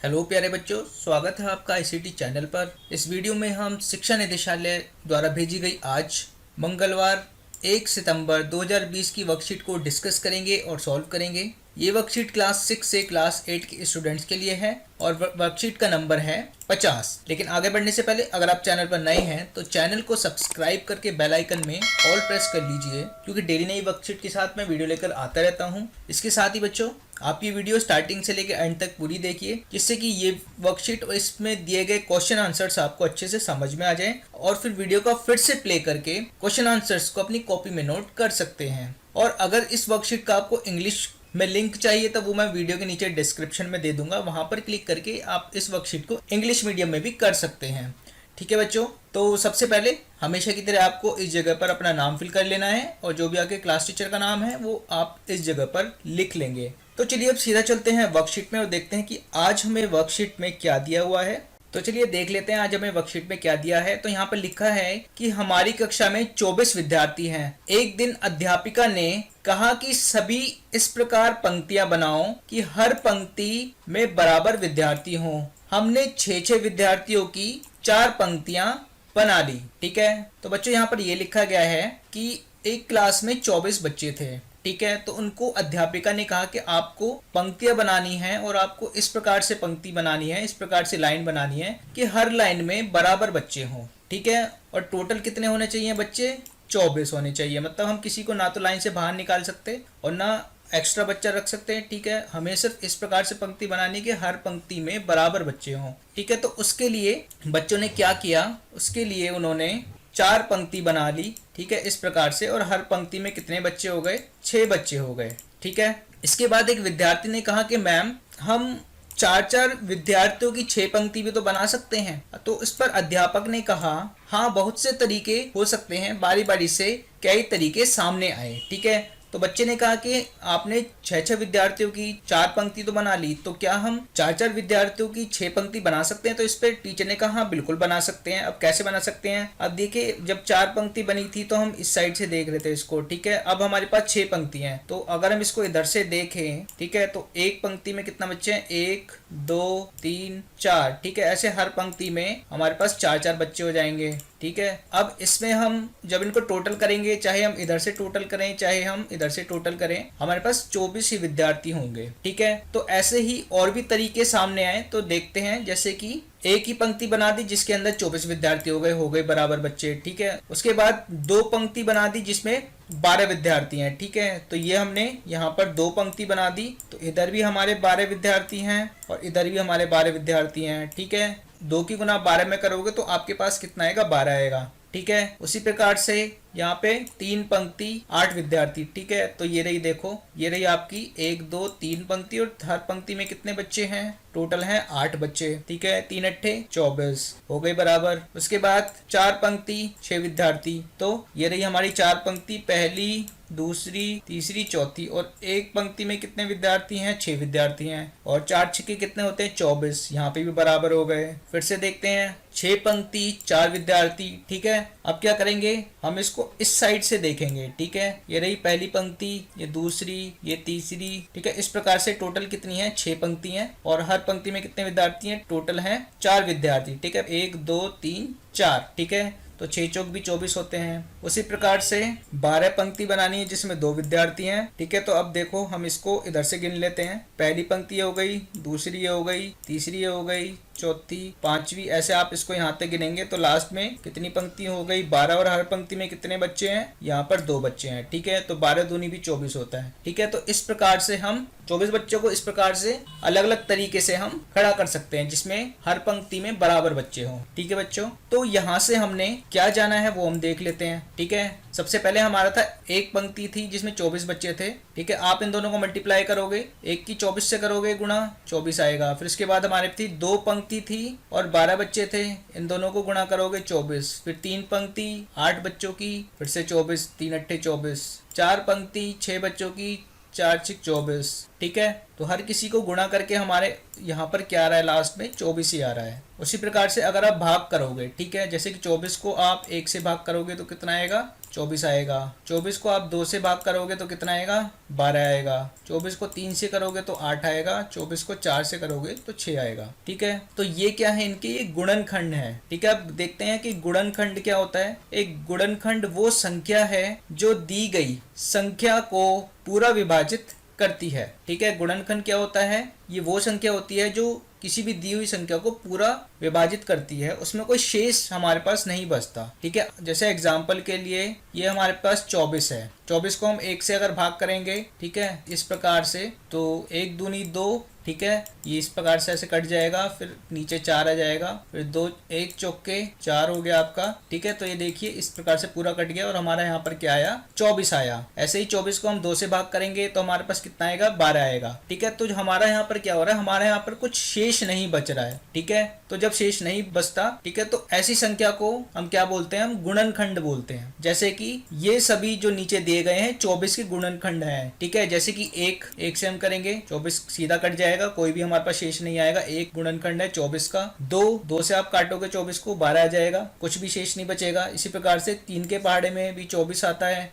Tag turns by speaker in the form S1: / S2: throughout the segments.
S1: Hello प्यारे बच्चों, स्वागत है आपका आईसीटी चैनल पर। इस वीडियो में हम शिक्षा निदेशालय द्वारा भेजी गई आज मंगलवार 1 सितंबर 2020 की वर्कशीट को डिस्कस करेंगे और सॉल्व करेंगे। ये वर्कशीट क्लास 6 से क्लास 8 के स्टूडेंट्स के लिए है और वर्कशीट का नंबर है 50। लेकिन आगे बढ़ने से पहले अगर आप चैनल पर नए हैं तो चैनल को सब्सक्राइब करके बेल आइकन में ऑल प्रेस कर लीजिए, क्योंकि डेली नई वर्कशीट के साथ मैं वीडियो लेकर आता रहता हूँ। इसके साथ ही बच्चों, आप ये वीडियो स्टार्टिंग से लेकर एंड तक पूरी देखिए, जिससे कि ये वर्कशीट और इसमें दिए गए क्वेश्चन आंसर्स आपको अच्छे से समझ में आ जाए और फिर वीडियो का फिर से प्ले करके क्वेश्चन आंसर्स को अपनी कॉपी में नोट कर सकते हैं। और अगर इस वर्कशीट का आपको इंग्लिश में लिंक चाहिए तो वो मैं वीडियो के नीचे डिस्क्रिप्शन में दे दूंगा, वहां पर क्लिक करके आप इस वर्कशीट को इंग्लिश मीडियम में भी कर सकते हैं। ठीक है बच्चों, तो सबसे पहले हमेशा की तरह आपको इस जगह पर अपना नाम फिल कर लेना है और जो भी आपके क्लास टीचर का नाम है वो आप इस जगह पर लिख लेंगे। तो चलिए अब सीधा चलते हैं वर्कशीट में और देखते हैं कि आज हमें वर्कशीट में क्या दिया हुआ है। तो चलिए देख लेते हैं आज हमें वर्कशीट में क्या दिया है। तो यहाँ पर लिखा है कि हमारी कक्षा में 24 विद्यार्थी हैं। एक दिन अध्यापिका ने कहा कि सभी इस प्रकार पंक्तियां बनाओ कि हर पंक्ति में बराबर विद्यार्थी हों। हमने 6 विद्यार्थियों की 4 पंक्तियां बना ली। ठीक है, तो बच्चों यहाँ पर ये लिखा गया है कि एक क्लास में 24 बच्चे थे। ठीक है, तो उनको अध्यापिका ने कहा कि आपको पंक्तियां बनानी है और आपको इस प्रकार से पंक्ति बनानी है, इस प्रकार से लाइन बनानी है कि हर लाइन में बराबर बच्चे हों। ठीक है, और टोटल कितने होने चाहिए बच्चे? 24 होने चाहिए। मतलब हम किसी को ना तो लाइन से बाहर निकाल सकते और ना एक्स्ट्रा बच्चा रख सकते हैं। ठीक है, हमें सिर्फ इस प्रकार से पंक्ति बनानी है कि हर पंक्ति में बराबर बच्चे हों। ठीक है, तो उसके लिए बच्चों ने क्या किया, उसके लिए उन्होंने 4 पंक्ति बना ली। ठीक है, इस प्रकार से, और हर पंक्ति में कितने बच्चे हो गए? 6 बच्चे हो गए। ठीक है, इसके बाद एक विद्यार्थी ने कहा कि मैम हम 4 विद्यार्थियों की 6 पंक्ति भी तो बना सकते हैं। तो इस पर अध्यापक ने कहा हाँ, बहुत से तरीके हो सकते हैं, बारी बारी से कई तरीके सामने आए। ठीक है, तो बच्चे ने कहा कि आपने 6 विद्यार्थियों की 4 पंक्ति तो बना ली, तो क्या हम 4 विद्यार्थियों की 6 पंक्ति बना सकते हैं? तो इस पे टीचर ने कहा हाँ बिल्कुल बना सकते हैं। अब कैसे बना सकते हैं? अब देखिए, जब 4 पंक्ति बनी थी तो हम इस साइड से देख रहे थे इसको। ठीक है, अब हमारे पास 6 पंक्ति हैं, तो अगर हम इसको इधर से देखें, ठीक है, तो एक पंक्ति में कितना बच्चे हैं? 1 2 3 4। ठीक है, ऐसे हर पंक्ति में हमारे पास 4 बच्चे हो जाएंगे। ठीक है, अब इसमें हम जब इनको टोटल करेंगे, चाहे हम इधर से टोटल करें चाहे हम इधर से टोटल करें, हमारे पास 24 ही विद्यार्थी होंगे। ठीक है, तो ऐसे ही और भी तरीके सामने आए तो देखते हैं। जैसे कि एक ही पंक्ति बना दी जिसके अंदर 24 विद्यार्थी हो गए बराबर बच्चे। ठीक है, उसके बाद 2 पंक्ति बना दी जिसमें 12 विद्यार्थी हैं। ठीक है, तो ये हमने यहाँ पर 2 पंक्ति बना दी, तो इधर भी हमारे 12 विद्यार्थी हैं और इधर भी हमारे 12 विद्यार्थी हैं। ठीक है, 2 की गुना 12 में करोगे तो आपके पास कितना आएगा? 12 आएगा। ठीक है, उसी प्रकार से यहाँ पे 3 पंक्ति 8 विद्यार्थी। ठीक है, तो ये रही, देखो ये रही आपकी 1 2 3 पंक्ति और हर पंक्ति में कितने बच्चे हैं? टोटल हैं 8 बच्चे। ठीक है, 3 अट्ठे 24 हो गए बराबर। उसके बाद 4 पंक्ति 6 विद्यार्थी, तो ये रही हमारी 4 पंक्ति, पहली दूसरी तीसरी चौथी, और एक पंक्ति में कितने विद्यार्थी हैं? 6 विद्यार्थी हैं, और 4 छक्के कितने होते हैं? 24। यहाँ पे भी बराबर हो गए। फिर से देखते हैं, 6 पंक्ति 4 विद्यार्थी। ठीक है, अब क्या करेंगे, हम इसको इस साइड से देखेंगे। ठीक है, ये रही पहली पंक्ति, ये दूसरी, ये तीसरी। ठीक है, इस प्रकार से टोटल कितनी है? 6 पंक्ति हैं, और हर पंक्ति में कितने विद्यार्थी हैं? टोटल हैं 4 विद्यार्थी। ठीक है, 1 2 3 4। ठीक है, तो 6 चौक भी 24 होते हैं। उसी प्रकार से 12 पंक्ति बनानी है जिसमें 2 विद्यार्थी हैं। ठीक है, तो अब देखो हम इसको इधर से गिन लेते हैं। पहली पंक्ति हो गई, दूसरी ये हो गई, तीसरी ये हो गई, चौथी, पांचवी, ऐसे आप इसको यहाँ तक गिनेंगे तो लास्ट में कितनी पंक्ति हो गई? 12, और हर पंक्ति में कितने बच्चे हैं? यहाँ पर 2 बच्चे हैं। ठीक है, तो 12 दूनी भी 24 होता है। ठीक है, तो इस प्रकार से हम 24 बच्चों को इस प्रकार से अलग अलग तरीके से हम खड़ा कर सकते हैं जिसमें हर पंक्ति में बराबर बच्चे हों। ठीक है बच्चों, तो यहाँ से हमने क्या जाना है वो हम देख लेते हैं। ठीक है, सबसे पहले हमारा था एक पंक्ति थी जिसमें 24 बच्चे थे। ठीक है, आप इन दोनों को मल्टीप्लाई करोगे, 1 की 24 से करोगे गुणा, 24 आएगा। फिर इसके बाद हमारे थी 2 पंक्ति थी और 12 बच्चे थे, इन दोनों को गुणा करोगे 24। फिर 3 पंक्ति 8 बच्चों की, फिर से 24, 3 अट्ठे 24। 4 पंक्ति 6 बच्चों की, 4 6 24। ठीक है, तो हर किसी को गुणा करके हमारे यहाँ पर क्या आ रहा है? लास्ट में 24 ही आ रहा है। उसी प्रकार से अगर आप भाग करोगे, ठीक है, जैसे कि 24 को आप 1 से भाग करोगे तो कितना आएगा, 24 आएगा। 24 को आप 2 से भाग करोगे तो कितना आएगा, 12 आएगा। 24 को 3 से करोगे तो 8 आएगा। 24 को 4 से करोगे तो 6 आएगा। ठीक है, तो ये क्या है, इनके ये गुणनखंड है। ठीक है, अब देखते हैं कि गुणनखंड क्या होता है। एक गुणनखंड वो संख्या है जो दी गई संख्या को पूरा विभाजित करती है। ठीक है, गुणनखंड क्या होता है, ये वो संख्या होती है जो किसी भी दी हुई संख्या को पूरा विभाजित करती है, उसमें कोई शेष हमारे पास नहीं बचता। ठीक है, जैसे एग्जांपल के लिए ये हमारे पास 24 है। 24 को हम 1 से अगर भाग करेंगे, ठीक है, इस प्रकार से, तो 1 दूनी 2, ठीक है, ये इस प्रकार से ऐसे कट जाएगा, फिर नीचे 4 आ जाएगा, फिर 2 1 चौके 4 हो गया आपका। ठीक है, तो ये देखिए इस प्रकार से पूरा कट गया और हमारा यहाँ पर क्या आया, 24 आया। ऐसे ही 24 को हम 2 से भाग करेंगे तो हमारे पास कितना आएगा, 12 आएगा। ठीक है, तो हमारा यहाँ पर क्या हो रहा है, हमारे यहाँ पर कुछ शेष नहीं बच रहा है। ठीक है, तो जब शेष नहीं बचता, ठीक है, तो ऐसी संख्या को हम क्या बोलते हैं, हम गुणनखंड बोलते हैं। जैसे कि ये सभी जो नीचे दिए गए हैं 24 के गुणनखंड हैं। ठीक है, जैसे कि 1 से हम करेंगे 24 सीधा कट जाएगा, कोई भी हमारे पास शेष नहीं आएगा। 1 गुणनखंड है 24 का। 2 से आप काटोगे 24 को, 12 आ जाएगा, कुछ भी शेष नहीं बचेगा। इसी प्रकार से 3 के पहाड़े में भी 24 आता है,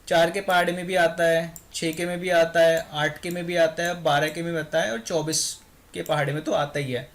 S1: 4 के पहाड़े में भी आता है, 6 के में भी आता है, 8 के में भी आता है, 12 के में भी आता है और 24 के पहाड़े में तो आता ही है।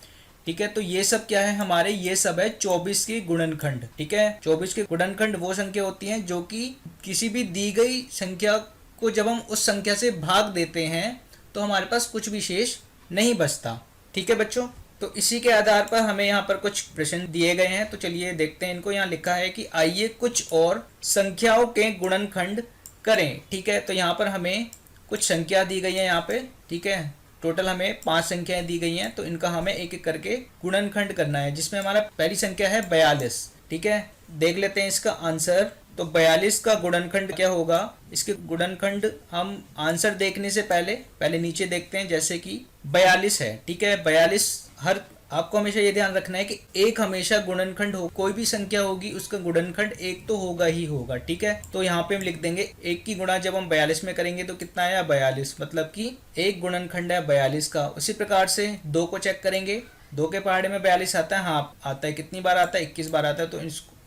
S1: ठीक है, तो ये सब क्या है हमारे, ये सब है 24 के गुणनखंड। ठीक है, 24 के गुणनखंड वो संख्या होती हैं जो कि किसी भी दी गई संख्या को जब हम उस संख्या से भाग देते हैं तो हमारे पास कुछ भी शेष नहीं बचता। ठीक है बच्चों, तो इसी के आधार पर हमें यहाँ पर कुछ प्रश्न दिए गए हैं, तो चलिए देखते हैं इनको। यहाँ लिखा है कि आइए कुछ और संख्याओं के गुणनखंड करें। ठीक है, तो यहाँ पर हमें कुछ संख्या दी गई है यहाँ पे। ठीक है, टोटल हमें 5 संख्याएं दी गई हैं, तो इनका हमें एक एक करके गुणनखंड करना है, जिसमें हमारा पहली संख्या है 42। ठीक है, देख लेते हैं इसका आंसर। तो 42 का गुणनखंड क्या होगा, इसके गुणनखंड हम आंसर देखने से पहले नीचे देखते हैं। जैसे कि 42 है, ठीक है, 42 हर, आपको हमेशा ये ध्यान रखना है कि एक हमेशा गुणनखंड हो, कोई भी संख्या होगी उसका गुणनखंड एक तो होगा ही होगा। ठीक है, तो यहाँ पे हम लिख देंगे 1 की गुणा जब हम 42 में करेंगे तो कितना आया, 42, मतलब कि एक गुणनखंड है 42 का। उसी प्रकार से 2 को चेक करेंगे, 2 के पहाड़े में 42 आता है, हाँ आता है, कितनी बार आता है, 21 बार आता है, तो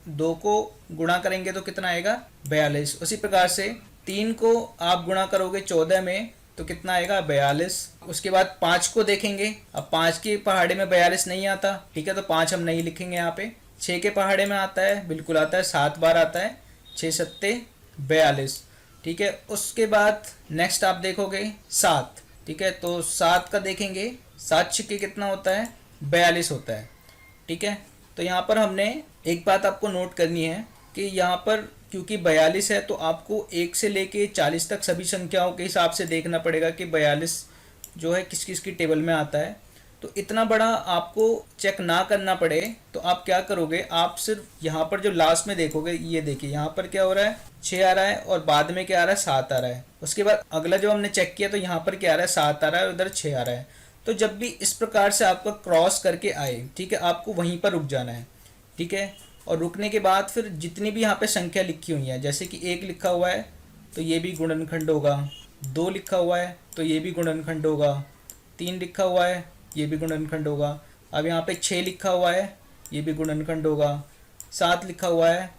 S1: 2 को गुणा करेंगे तो कितना आएगा, 42। उसी प्रकार से 3 को आप गुणा करोगे 14 में तो कितना आएगा, 42। उसके बाद 5 को देखेंगे, अब 5 के पहाड़े में 42 नहीं आता। ठीक है, तो 5 हम नहीं लिखेंगे यहाँ पे। 6 के पहाड़े में आता है, बिल्कुल आता है, 7 बार आता है, 6 सत्ते 42। ठीक है, उसके बाद नेक्स्ट आप देखोगे 7। ठीक है, तो 7 का देखेंगे, 7 छिक्के कितना होता है, 42 होता है। ठीक है, तो यहाँ पर हमने एक बात आपको नोट करनी है कि यहाँ पर क्योंकि 42 है तो आपको 1 से लेके 40 तक सभी संख्याओं के हिसाब से देखना पड़ेगा कि 42 जो है किस किस की टेबल में आता है। तो इतना बड़ा आपको चेक ना करना पड़े तो आप क्या करोगे, आप सिर्फ यहाँ पर जो लास्ट में देखोगे, ये देखिए यहाँ पर क्या हो रहा है, 6 आ रहा है और बाद में क्या आ रहा है, 7 आ रहा है। उसके बाद अगला जो हमने चेक किया तो यहाँ पर क्या आ रहा है, 7 आ रहा है और उधर 6 आ रहा है। तो जब भी इस प्रकार से आपका क्रॉस करके आए, ठीक है, आपको वहीं पर रुक जाना है। ठीक है, और रुकने के बाद फिर जितनी भी यहाँ पे संख्या लिखी हुई है, जैसे कि 1 लिखा हुआ है तो ये भी गुणनखंड होगा, 2 लिखा हुआ है तो ये भी गुणनखंड होगा, 3 लिखा हुआ है ये भी गुणनखंड होगा। अब यहाँ पे 6 लिखा हुआ है ये भी गुणनखंड होगा, 7 लिखा हुआ है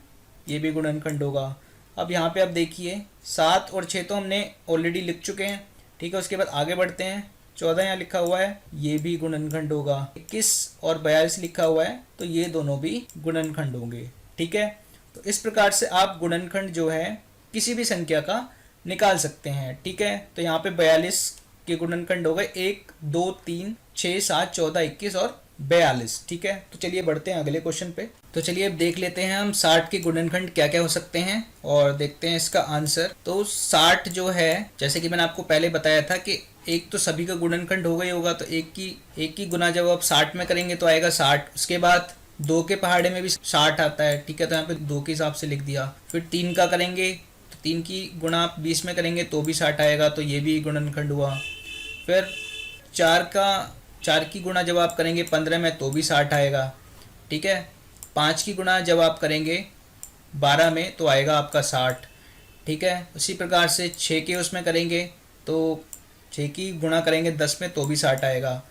S1: ये भी गुणनखंड होगा। अब यहाँ पे आप देखिए 7 और 6 तो हमने ऑलरेडी लिख चुके हैं। ठीक है, उसके बाद आगे बढ़ते हैं, 14 यहाँ लिखा हुआ है ये भी गुणनखंड होगा, 21 और 42 लिखा हुआ है तो ये दोनों भी गुणनखंड होंगे। ठीक है, तो इस प्रकार से आप गुणनखंड जो है किसी भी संख्या का निकाल सकते हैं। ठीक है, तो यहाँ पे 42 के गुणनखंड हो गए 1 2 3 6 7 14 21 और 42। ठीक है, तो चलिए बढ़ते हैं अगले क्वेश्चन पे। तो चलिए अब देख लेते हैं हम 60 के गुणनखंड क्या क्या हो सकते हैं और देखते हैं इसका आंसर। तो 60 जो है, जैसे कि मैंने आपको पहले बताया था कि एक तो सभी का गुणनखंड होगा ही होगा, तो एक की गुना जब आप 60 में करेंगे तो आएगा 60। उसके बाद 2 के पहाड़े में भी 60 आता है। ठीक है, तो यहाँ पे 2 के हिसाब से लिख दिया। फिर 3 का करेंगे तो 3 की गुणा आप 20 में करेंगे तो भी 60 आएगा, तो ये भी गुणनखंड हुआ। फिर 4 की गुणा जब आप करेंगे 15 में तो भी 60 आएगा। ठीक है, 5 की गुणा जब आप करेंगे 12 में तो आएगा आपका 60। ठीक है, उसी प्रकार से 6 के उसमें करेंगे तो 6 की गुणा करेंगे 10 में तो भी 60 आएगा।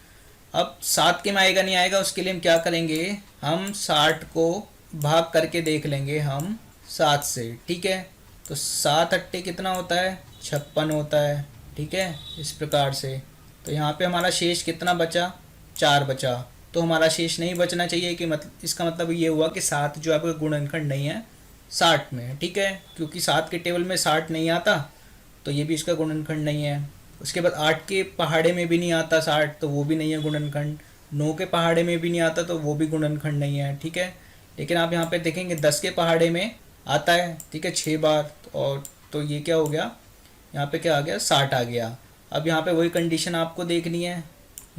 S1: अब 7 के में आएगा नहीं आएगा, उसके लिए हम क्या करेंगे, हम 60 को भाग करके देख लेंगे हम 7 से। ठीक है, तो 7 अट्टे कितना होता है, 56 होता है। ठीक है, इस प्रकार से। तो यहाँ पे हमारा शेष कितना बचा, 4 बचा। तो हमारा शेष नहीं बचना चाहिए, कि मतलब इसका मतलब ये हुआ कि 7 जो आपका गुणनखंड नहीं है 60 में। ठीक है, क्योंकि 7 के टेबल में 60 नहीं आता, तो ये भी इसका गुणनखंड नहीं है। उसके बाद 8 के पहाड़े में भी नहीं आता 60, तो वो भी नहीं है गुणनखंड। 9 के पहाड़े में भी नहीं आता, तो वो भी गुणनखंड नहीं है। ठीक है, लेकिन आप यहाँ पे देखेंगे 10 के पहाड़े में आता है। ठीक है, 6 बार। और तो ये क्या हो गया, यहाँ पे क्या आ गया, 60 आ गया। अब यहाँ पे वही कंडीशन आपको देखनी है।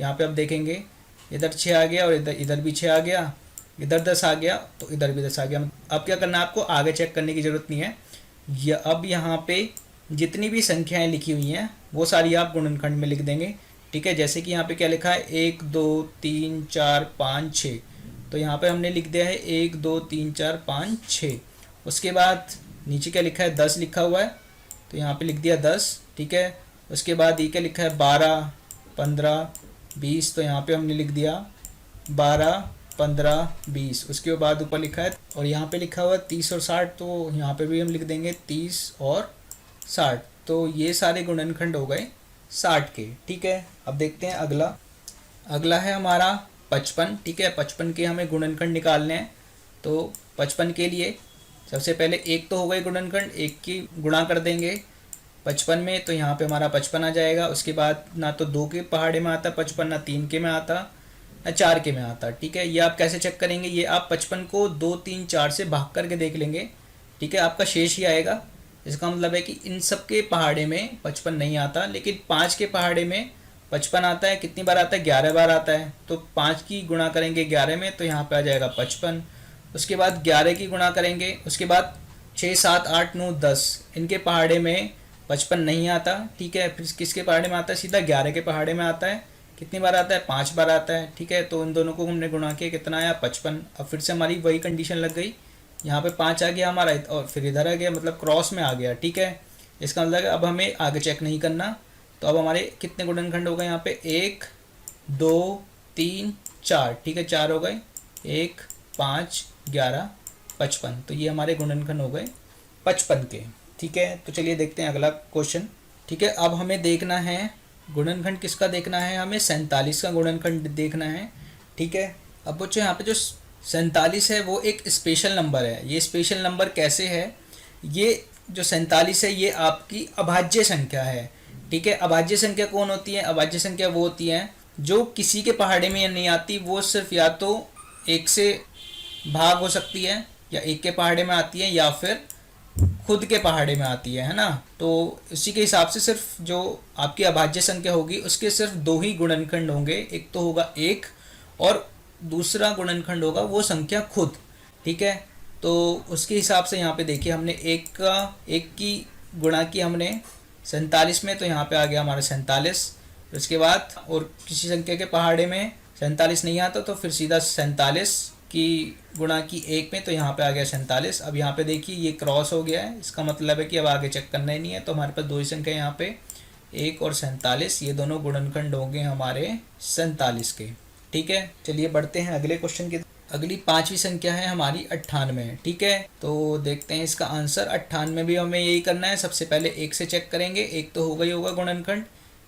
S1: यहाँ पे आप देखेंगे इधर 6 आ गया और इधर इधर भी 6 आ गया, इधर 10 आ गया तो इधर भी 10 आ गया। अब क्या करना है आपको, आगे चेक करने की ज़रूरत नहीं है। अब यहाँ पे जितनी भी संख्याएं लिखी हुई हैं वो सारी आप गुणनखंड में लिख देंगे। ठीक है, जैसे कि यहाँ पे क्या लिखा है, 1 2 3 4 5 6। तो यहाँ पे हमने लिख दिया है 1 2 3 4 5 6। उसके बाद नीचे क्या लिखा है, 10 लिखा हुआ है, तो यहाँ पे लिख दिया 10। ठीक है, उसके बाद ये क्या लिखा है, 12 15 20, तो यहाँ पे हमने लिख दिया 12 15 20। उसके बाद ऊपर लिखा है, और यहाँ पे लिखा हुआ है 30 और 60, तो यहाँ पे भी हम लिख देंगे 30 और 60। तो ये सारे गुणनखंड हो गए 60 के। ठीक है, अब देखते हैं अगला। अगला है हमारा 55। ठीक है, 55 के हमें गुणनखंड निकालने हैं। तो 55 के लिए सबसे पहले एक तो हो गए गुणनखंड, एक की गुणा कर देंगे 55 में, तो यहाँ पे हमारा 55 आ जाएगा। उसके बाद ना तो 2 के पहाड़े में आता 55, ना 3 के में आता, ना 4 के में आता। ठीक है, ये आप कैसे चेक करेंगे, ये आप 55 को 2 3 4 से भाग करके देख लेंगे। ठीक है, आपका शेष ही आएगा। इसका मतलब है कि इन सब के पहाड़े में 55 नहीं आता, लेकिन 5 के पहाड़े में 55 आता है। कितनी बार आता है, 11 बार आता है। तो 5 की गुणा करेंगे 11 में, तो यहाँ पे आ जाएगा 55। उसके बाद 11 की गुणा करेंगे, उसके बाद 6 7 8 9 10, इनके पहाड़े में 55 नहीं आता। ठीक है, फिर किसके पहाड़े में आता है, सीधा 11 के पहाड़े में आता है। कितनी बार आता है, 5 बार आता है। ठीक है, तो इन दोनों को हमने गुणा किया, कितना आया, 55। अब फिर से हमारी वही कंडीशन लग गई, यहाँ पे 5 आ गया हमारा, और फिर इधर आ गया, मतलब क्रॉस में आ गया। ठीक है, इसका मतलब अब हमें आगे चेक नहीं करना। तो अब हमारे कितने गुणनखंड हो गए यहाँ पे, 1 2 3 4। ठीक है, 4 हो गए, 1 5 11 55। तो ये हमारे गुणनखंड हो गए 55 के। ठीक है, तो चलिए देखते हैं अगला क्वेश्चन। ठीक है, अब हमें देखना है गुणनखंड किसका देखना है, हमें 47 का गुणनखंड देखना है। ठीक है, अब बच्चों यहाँ पे जो 47 है वो एक स्पेशल नंबर है। ये स्पेशल नंबर कैसे है, ये जो 47 है ये आपकी अभाज्य संख्या है। ठीक है, अभाज्य संख्या कौन होती है, अभाज्य संख्या वो होती है जो किसी के पहाड़े में नहीं आती, वो सिर्फ या तो 1 से भाग हो सकती है, या 1 के पहाड़े में आती है, या फिर खुद के पहाड़े में आती है ना। तो इसी के हिसाब से सिर्फ जो आपकी अभाज्य संख्या होगी उसके सिर्फ 2 ही गुणनखंड होंगे, एक तो होगा 1 और दूसरा गुणनखंड होगा वो संख्या खुद। ठीक है, तो उसके हिसाब से यहाँ पे देखिए हमने एक की गुणा की हमने 47 में, तो यहाँ पे आ गया हमारा 47। उसके बाद और किसी संख्या के पहाड़े में 47 नहीं आता, तो फिर सीधा 47 की गुणा की 1 में, तो यहाँ पे आ गया 47। अब यहाँ पे देखिए ये क्रॉस हो गया है, इसका मतलब है कि अब आगे चेक करना ही नहीं है। तो हमारे पास 2 ही संख्या यहाँ पे 1 और 47, ये दोनों गुणनखंड होंगे हमारे 47 के। ठीक है, चलिए बढ़ते हैं अगले क्वेश्चन की। अगली 5वीं संख्या है हमारी 98। ठीक है, तो देखते हैं इसका आंसर। 98 भी हमें यही करना है, सबसे पहले 1 से चेक करेंगे, 1 तो होगा ही होगा गुणनखंड,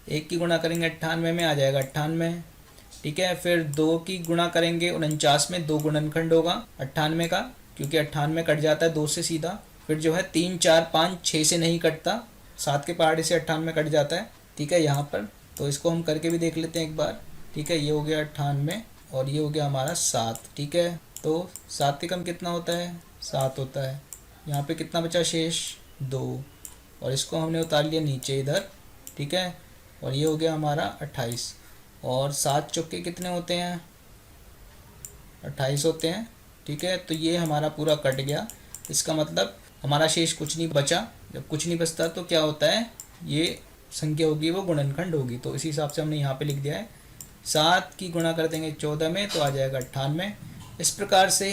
S1: 1 की गुणा करेंगे 98 में, आ जाएगा 98। ठीक है, फिर 2 की गुणा करेंगे 49 में, 2 गुणनखंड होगा 98 का, क्योंकि 98 कट जाता है 2 से सीधा। फिर जो है 3 4 5 6 से नहीं कटता, 7 के पहाड़े से 98 कट जाता है। ठीक है, यहाँ पर तो इसको हम करके भी देख लेते हैं एक बार। ठीक है, ये हो गया 98 और ये हो गया हमारा 7। ठीक है, तो 7 के कम कितना होता है, 7 होता है। यहाँ पे कितना बचा शेष, 2, और इसको हमने उतार लिया नीचे इधर। ठीक है, और ये हो गया हमारा 28, और 7 चौके कितने होते हैं, 28 होते हैं। ठीक है, तो ये हमारा पूरा कट गया, इसका मतलब हमारा शेष कुछ नहीं बचा। जब कुछ नहीं बचता तो क्या होता है, ये संख्या होगी वो गुणनखंड होगी। तो इसी हिसाब से हमने यहाँ पे लिख दिया है। 7 की गुणा कर देंगे 14 में, तो आ जाएगा 98। इस प्रकार से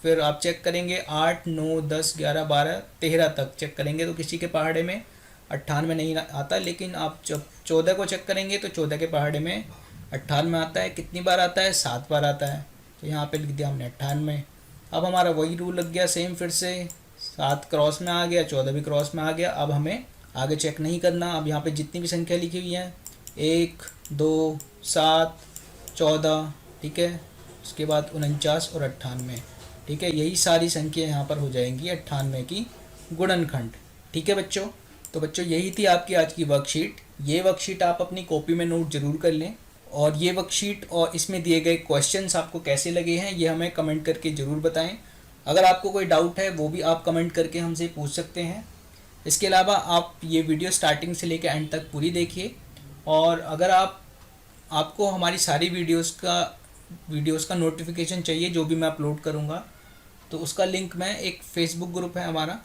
S1: फिर आप चेक करेंगे 8 9 10 11 12 13 तक चेक करेंगे, तो किसी के पहाड़े में 98 नहीं आता, लेकिन आप जब 14 को चेक करेंगे तो 14 के पहाड़े में 98 आता है, कितनी बार आता है, 7 बार आता है, तो यहाँ पे लिख दिया हमने 98। अब हमारा वही रूल लग गया सेम, फिर से 7 क्रॉस में आ गया, 14 भी क्रॉस में आ गया। अब हमें आगे चेक नहीं करना, अब यहाँ पे जितनी भी संख्या लिखी हुई है 1 2 7 14, ठीक है, उसके बाद 49 और 98, ठीक है, यही सारी संख्या यहाँ पर हो जाएंगी 98 की गुणनखंड। ठीक है बच्चों, तो बच्चों यही थी आपकी आज की वर्कशीट। ये वर्कशीट आप अपनी कॉपी में नोट जरूर कर लें, और ये वर्कशीट और इसमें दिए गए क्वेश्चंस आपको कैसे लगे हैं ये हमें कमेंट करके ज़रूर बताएं। अगर आपको कोई डाउट है वो भी आप कमेंट करके हमसे पूछ सकते हैं। इसके अलावा आप ये वीडियो स्टार्टिंग से लेकर एंड तक पूरी देखिए, और अगर आपको हमारी सारी वीडियोस का नोटिफिकेशन चाहिए जो भी मैं अपलोड करूँगा, तो उसका लिंक मैं, एक फेसबुक ग्रुप है हमारा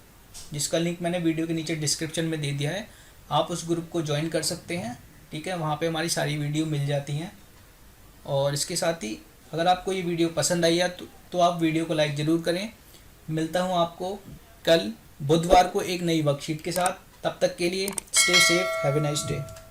S1: जिसका लिंक मैंने वीडियो के नीचे डिस्क्रिप्शन में दे दिया है, आप उस ग्रुप को ज्वाइन कर सकते हैं। ठीक है, वहाँ पे हमारी सारी वीडियो मिल जाती हैं। और इसके साथ ही अगर आपको ये वीडियो पसंद आई है तो आप वीडियो को लाइक ज़रूर करें। मिलता हूँ आपको कल बुधवार को एक नई वर्कशीट के साथ, तब तक के लिए stay safe, have a nice day.